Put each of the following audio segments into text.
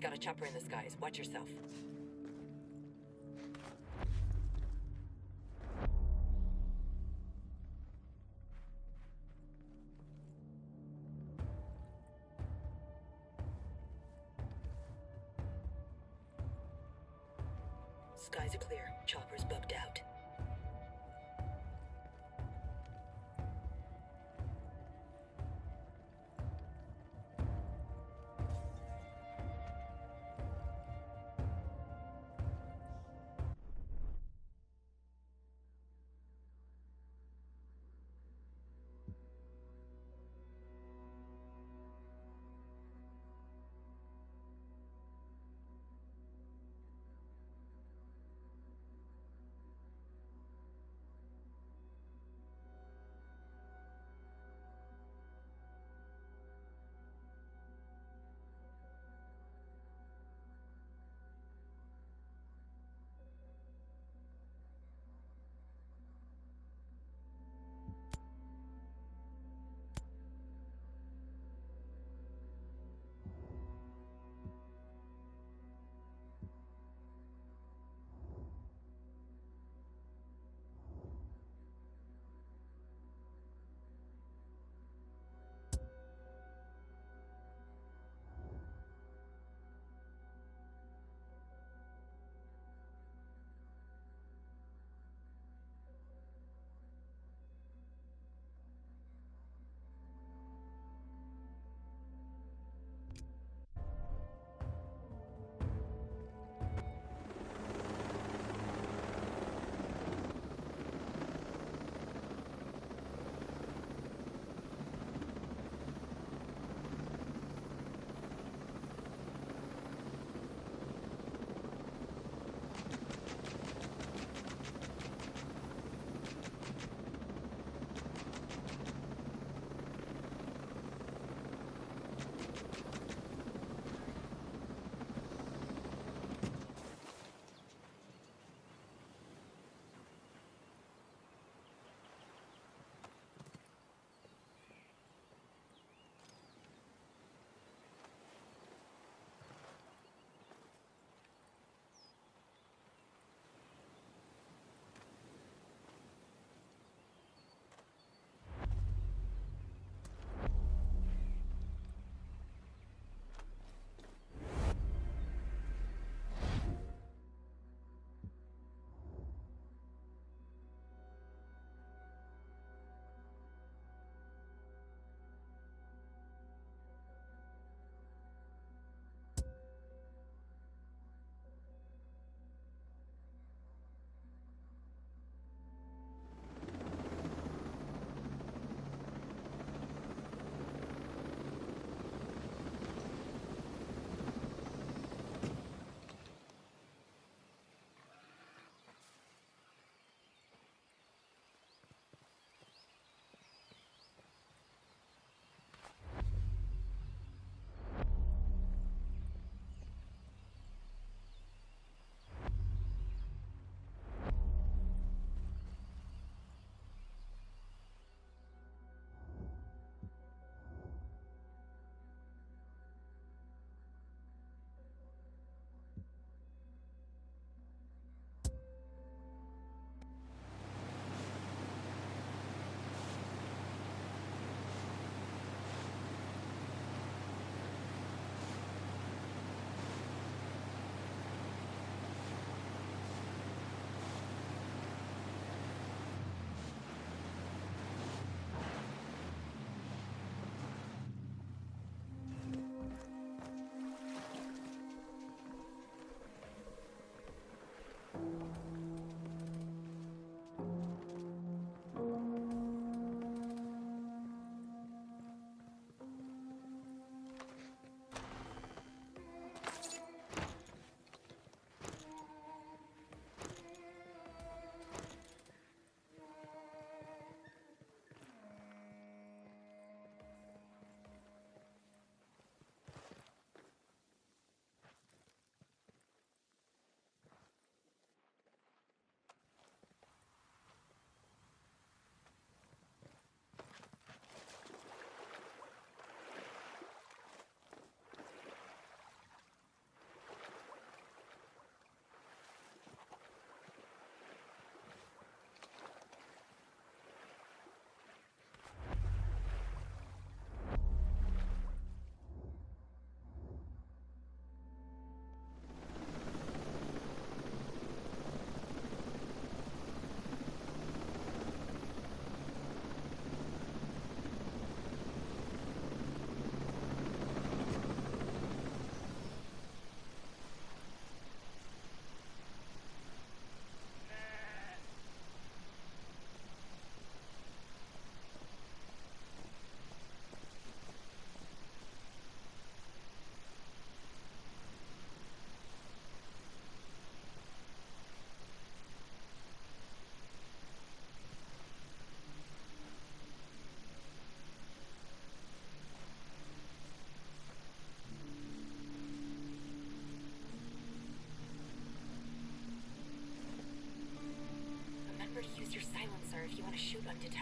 got a chopper in the skies. Watch yourself. Skies are clear. Chopper's bugged out.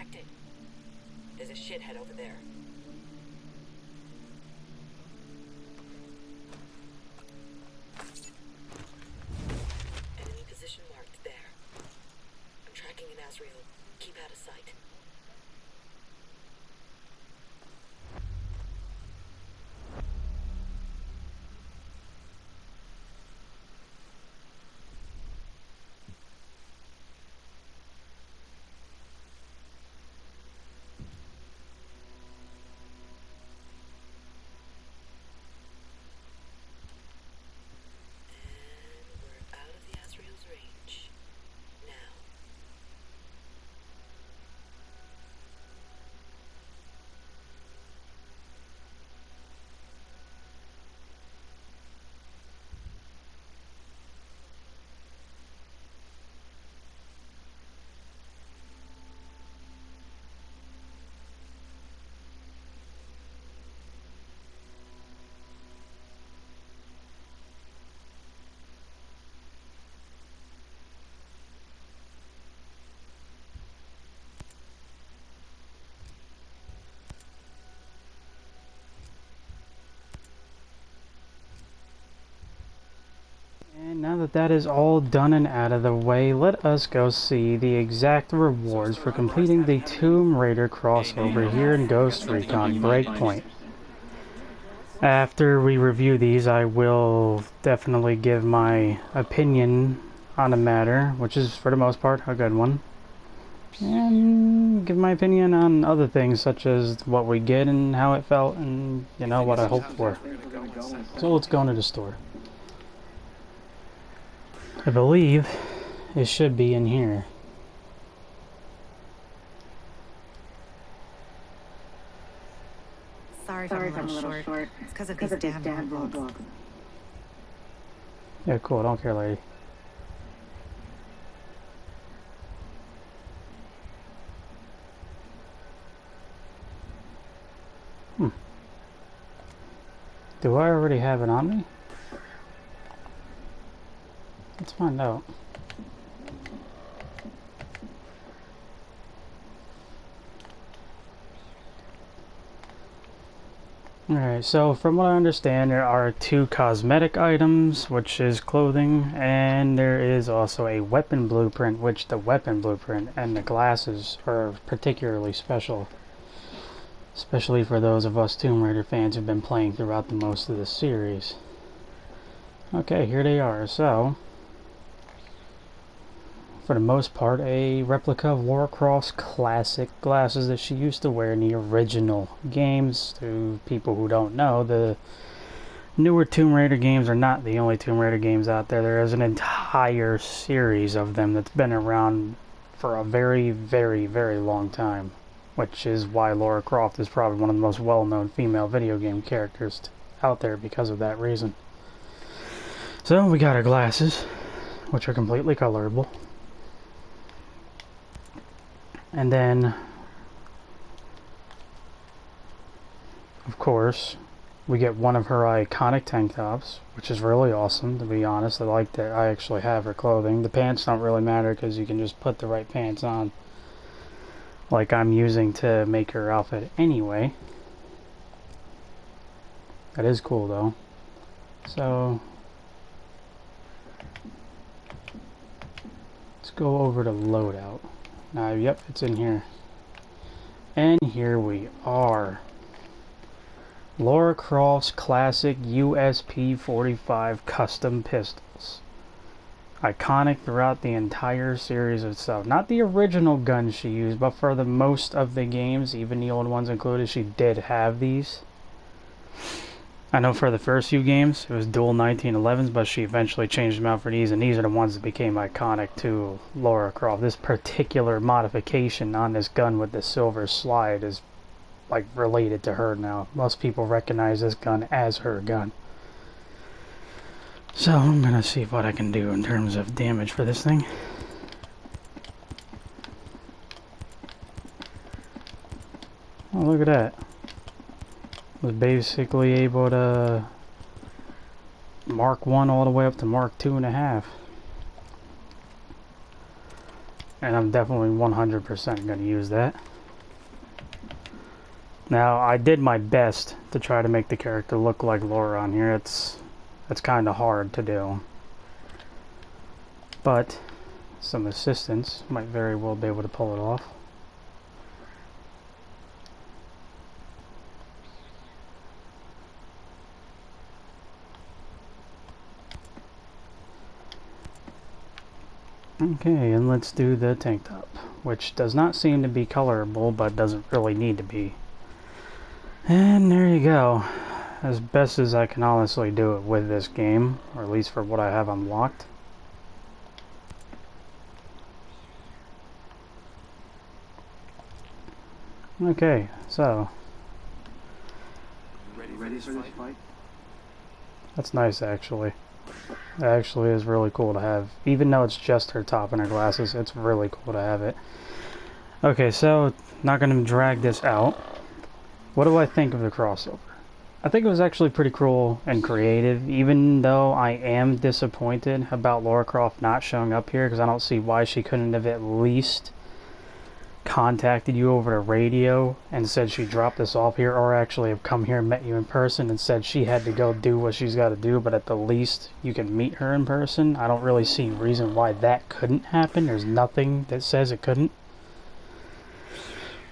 detected. There's a shithead over there. Enemy position marked there. I'm tracking an Azrael. Keep out of sight. And now that that is all done and out of the way, let us go see the exact rewards for completing the Tombraider crossover here in Ghost Recon Breakpoint. After we review these, I will definitely give my opinion on the matter, which is for the most part a good one. And give my opinion on other things such as what we get and how it felt and, you know, what I hoped for. So let's go into the store. I believe it should be in here. Sorry if I'm a little short. It's because of these damn roadblocks. Yeah, cool. Don't care, lady. Do I already have it on me? Let's find out. Alright, so from what I understand, there are 2 cosmetic items, which is clothing, and there is also a weapon blueprint, which the weapon blueprint and the glasses are particularly special. Especially for those of us Tomb Raider fans who've been playing throughout the most of the series. Okay, here they are. So, for the most part, a replica of Lara Croft's classic glasses that she used to wear in the original games. To people who don't know, the newer Tomb Raider games are not the only Tomb Raider games out there. There is an entire series of them that's been around for a very, very, very long time. Which is why Lara Croft is probably one of the most well-known female video game characters out there because of that reason. So, we got our glasses, which are completely colorable. And then, of course, we get one of her iconic tank tops, which is really awesome, to be honest. I like that I actually have her clothing. The pants don't really matter because you can just put the right pants on, like I'm using to make her outfit anyway. That is cool though. So let's go over to loadout. Now, yep, it's in here. And here we are. Lara Croft's classic USP-45 custom pistols. Iconic throughout the entire series itself. Not the original gun she used, but for the most of the games, even the old ones included, she did have these. I know for the first few games, it was dual 1911s, but she eventually changed them out for these, and these are the ones that became iconic to Lara Croft. This particular modification on this gun with the silver slide is, like, related to her now. Most people recognize this gun as her gun. So, I'm gonna see what I can do in terms of damage for this thing. Oh, look at that. Was basically able to Mark 1 all the way up to Mark 2.5. And I'm definitely 100% going to use that. Now, I did my best to try to make the character look like Lara on here. It's kind of hard to do. But some assistance might very well be able to pull it off. Okay, and let's do the tank top, which does not seem to be colorable, but doesn't really need to be. And there you go. As best as I can honestly do it with this game, or at least for what I have unlocked. Okay, so Ready for this fight? that's nice actually. It actually is really cool to have. Even though it's just her top and her glasses, it's really cool to have it. Okay, so not going to drag this out. What do I think of the crossover? I think it was actually pretty cool and creative, even though I am disappointed about Lara Croft not showing up here, because I don't see why she couldn't have at least contacted you over the radio and said she dropped this off here, or actually have come here and met you in person and said she had to go do what she's got to do, but at the least you can meet her in person. I don't really see a reason why that couldn't happen. There's nothing that says it couldn't.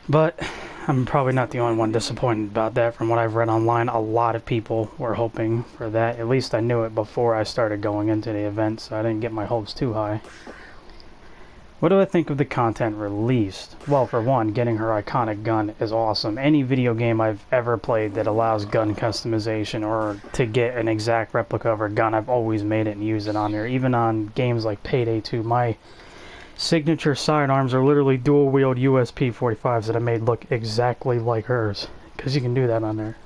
But I'm probably not the only one disappointed about that. From what I've read online, a lot of people were hoping for that. At least I knew it before I started going into the event, so I didn't get my hopes too high. What do I think of the content released? Well, for one, getting her iconic gun is awesome. Any video game I've ever played that allows gun customization or to get an exact replica of her gun, I've always made it and used it on there. Even on games like Payday 2, my signature sidearms are literally dual-wield USP 45s that I made look exactly like hers, because you can do that on there.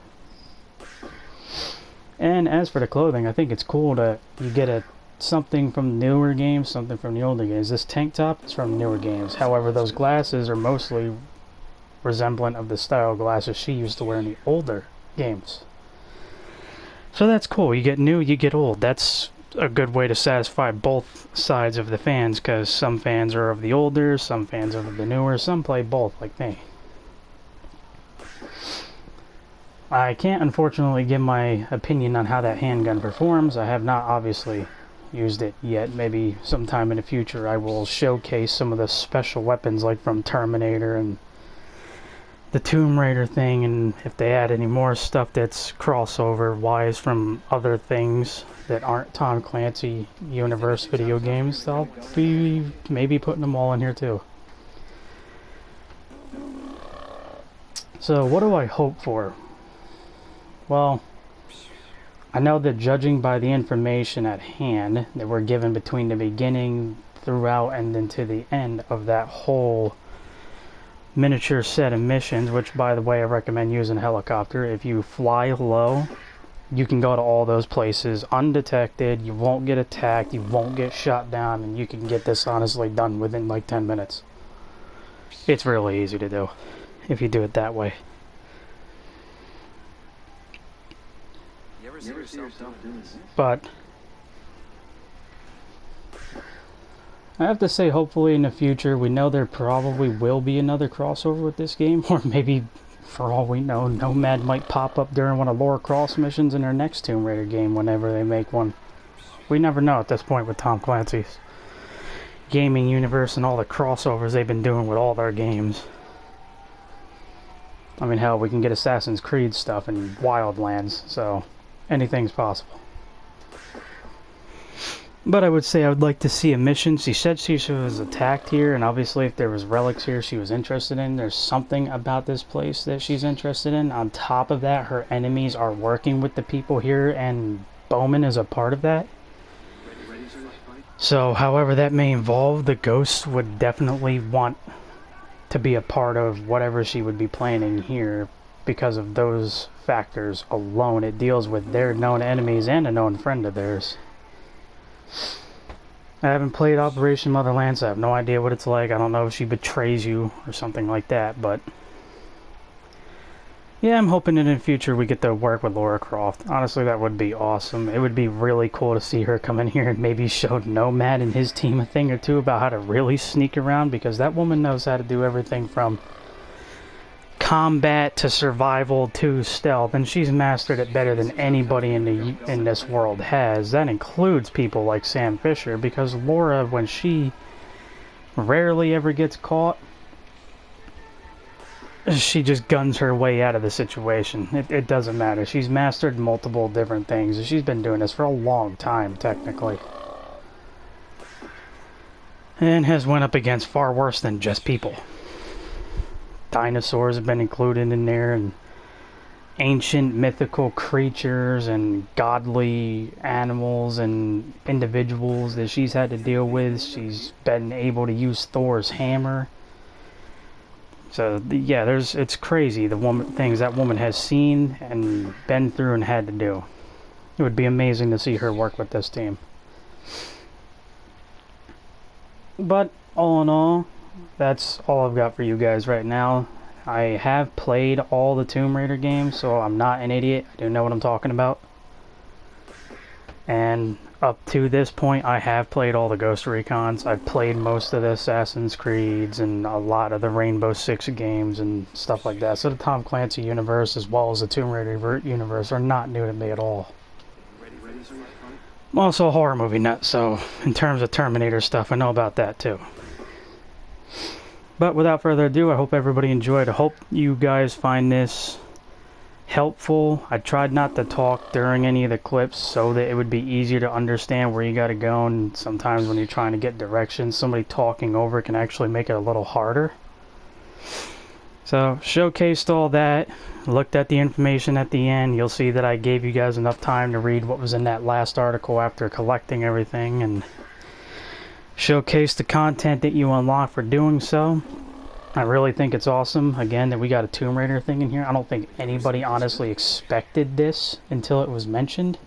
And as for the clothing, I think it's cool that you get something from newer games, something from the older games. This tank top is from newer games. However, those glasses are mostly resemblant of the style glasses she used to wear in the older games. So that's cool. You get new, you get old. That's a good way to satisfy both sides of the fans, because some fans are of the older, some fans are of the newer, some play both like me. I can't unfortunately give my opinion on how that handgun performs. I have not obviously used it yet. Maybe sometime in the future I will showcase some of the special weapons like from Terminator and the Tombraider thing, and if they add any more stuff that's crossover wise from other things that aren't Tom Clancy universe video games, I'll be maybe putting them all in here too. So what do I hope for? Well, I know that judging by the information at hand that we're given between the beginning, throughout, and then to the end of that whole miniature set of missions, which by the way I recommend using a helicopter. If you fly low, you can go to all those places undetected, you won't get attacked, you won't get shot down, and you can get this honestly done within like 10 minutes. It's really easy to do if you do it that way. You ever see yourself doing this? But I have to say, hopefully in the future, we know there probably will be another crossover with this game, or maybe, for all we know, Nomad might pop up during one of Lara Croft's missions in their next Tomb Raider game whenever they make one. We never know at this point with Tom Clancy's gaming universe and all the crossovers they've been doing with all their games. I mean, hell, we can get Assassin's Creed stuff in Wildlands, so anything's possible. But I would say I would like to see a mission. She said she was attacked here, and obviously if there was relics here she was interested in. There's something about this place that she's interested in. On top of that, her enemies are working with the people here, and Bowman is a part of that. So, however that may involve, the ghosts would definitely want to be a part of whatever she would be planning here because of those factors alone. It deals with their known enemies and a known friend of theirs. I haven't played Operation Motherland, so I have no idea what it's like. I don't know if she betrays you or something like that, but Yeah, I'm hoping in the future we get to work with Lara Croft. Honestly, that would be awesome. It would be really cool to see her come in here and maybe show Nomad and his team a thing or two about how to really sneak around, because that woman knows how to do everything from combat to survival to stealth, and she's mastered it better than anybody in this world has. That includes people like Sam Fisher, because Lara, when she rarely ever gets caught, she just guns her way out of the situation. It doesn't matter. She's mastered multiple different things. She's been doing this for a long time, technically. And has went up against far worse than just people. Dinosaurs have been included in there, and ancient mythical creatures, and godly animals and individuals that she's had to deal with. She's been able to use Thor's hammer. So yeah, it's crazy the things that woman has seen and been through and had to do. It would be amazing to see her work with this team. But all in all, that's all I've got for you guys right now. I have played all the Tomb Raider games, so I'm not an idiot. I do know what I'm talking about. And up to this point, I have played all the Ghost Recons. I've played most of the Assassin's Creeds and a lot of the Rainbow Six games and stuff like that. So the Tom Clancy universe, as well as the Tomb Raider universe, are not new to me at all. I'm also a horror movie nut, so in terms of Terminator stuff, I know about that too. But without further ado, I hope everybody enjoyed. I hope you guys find this helpful. I tried not to talk during any of the clips so that it would be easier to understand where you got to go, and sometimes when you're trying to get directions, somebody talking over it can actually make it a little harder. So showcased all that, looked at the information at the end. You'll see that I gave you guys enough time to read what was in that last article after collecting everything, and showcased the content that you unlock for doing so. I really think it's awesome, again, that we got a Tomb Raider thing in here. I don't think anybody honestly expected this until it was mentioned.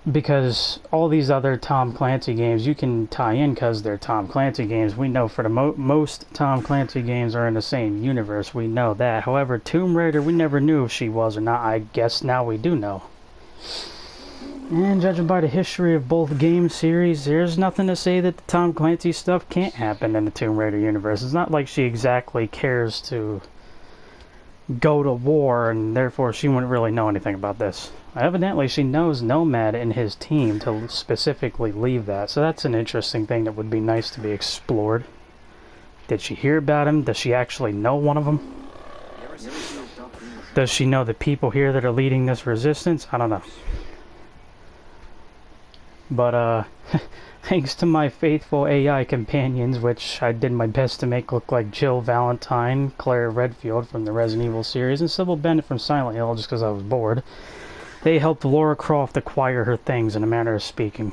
Because all these other Tom Clancy games you can tie in because they're Tom Clancy games. We know for the most Tom Clancy games are in the same universe. We know that. However, Tomb Raider, we never knew if she was or not. I guess now we do know. And judging by the history of both game series, there's nothing to say that the Tom Clancy stuff can't happen in the Tomb Raider universe. It's not like she exactly cares to go to war, and therefore she wouldn't really know anything about this. Evidently, she knows Nomad and his team to specifically leave that, so that's an interesting thing that would be nice to be explored. Did she hear about him? Does she actually know one of them? Does she know the people here that are leading this resistance? I don't know. But, thanks to my faithful AI companions, which I did my best to make look like Jill Valentine, Claire Redfield from the Resident Evil series, and Sybil Bennett from Silent Hill, just because I was bored, they helped Lara Croft acquire her things, in a manner of speaking.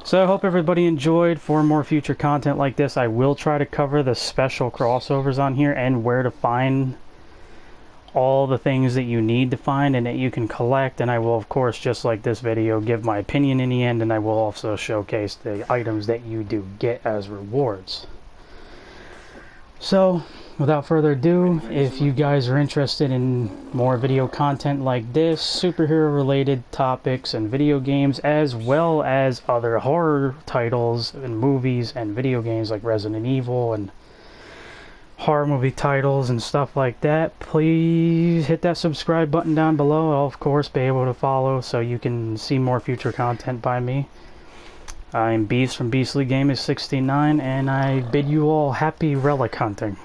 So I hope everybody enjoyed. For more future content like this, I will try to cover the special crossovers on here and where to find all the things that you need to find and that you can collect, and I will, of course, just like this video, give my opinion in the end, and I will also showcase the items that you do get as rewards. So without further ado, if you guys are interested in more video content like this, superhero related topics and video games, as well as other horror titles and movies and video games like Resident Evil and horror movie titles and stuff like that, please hit that subscribe button down below. I'll of course be able to follow so you can see more future content by me. I'm Beast from Beastly Gamers 69, and I bid you all happy relic hunting.